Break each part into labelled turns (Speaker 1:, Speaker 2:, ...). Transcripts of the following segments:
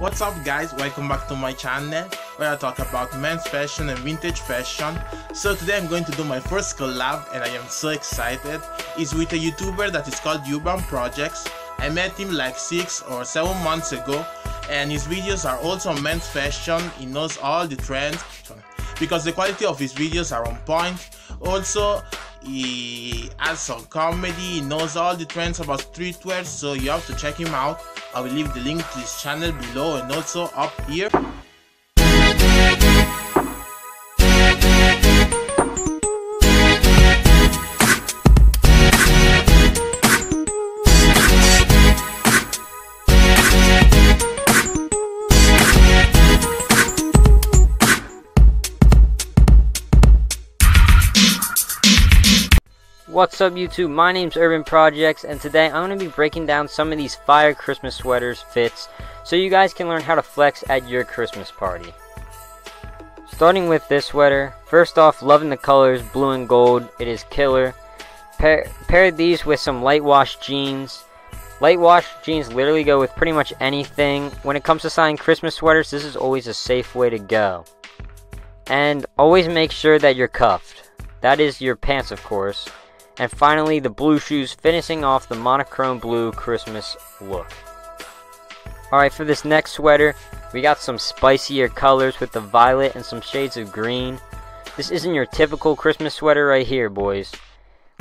Speaker 1: What's up guys, welcome back to my channel where I talk about men's fashion and vintage fashion. So today I'm going to do my first collab and I am so excited. It's with a YouTuber that is called Urban Projects. I met him like 6 or 7 months ago and his videos are also on men's fashion. He knows all the trends because the quality of his videos are on point. Also, he has some comedy, he knows all the trends about streetwear, so you have to check him out. I will leave the link to his channel below and also up here.
Speaker 2: What's up YouTube, my name's Urban Projects and today I'm going to be breaking down some of these fire Christmas sweaters fits so you guys can learn how to flex at your Christmas party. Starting with this sweater, first off, loving the colors, blue and gold, it is killer. Pair these with some light wash jeans. Light wash jeans literally go with pretty much anything. When it comes to styling Christmas sweaters, this is always a safe way to go. And always make sure that you're cuffed. That is your pants, of course. And finally, the blue shoes, finishing off the monochrome blue Christmas look. Alright, for this next sweater, we got some spicier colors with the violet and some shades of green. This isn't your typical Christmas sweater right here, boys.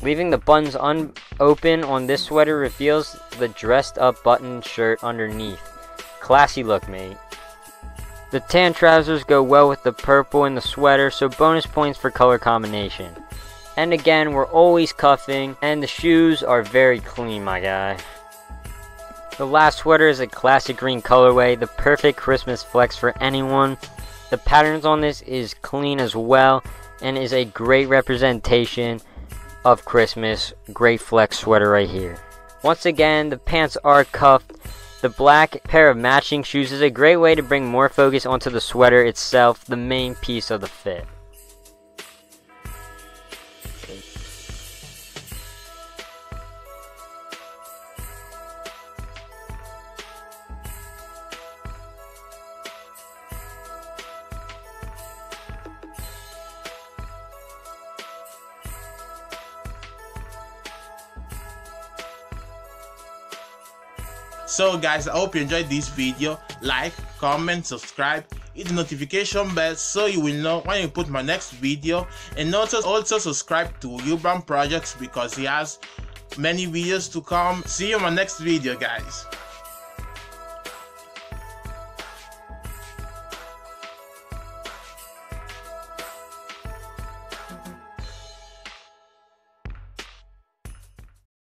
Speaker 2: Leaving the buttons unopen on this sweater reveals the dressed up button shirt underneath. Classy look, mate. The tan trousers go well with the purple in the sweater, so bonus points for color combination. And again, we're always cuffing, and the shoes are very clean, my guy. The last sweater is a classic green colorway, the perfect Christmas flex for anyone. The patterns on this is clean as well, and is a great representation of Christmas. Great flex sweater right here. Once again, the pants are cuffed. The black pair of matching shoes is a great way to bring more focus onto the sweater itself, the main piece of the fit.
Speaker 1: So guys, I hope you enjoyed this video. Like, comment, subscribe, hit the notification bell so you will know when I put my next video, and also subscribe to Urban Projects because he has many videos to come. See you in my next video, guys.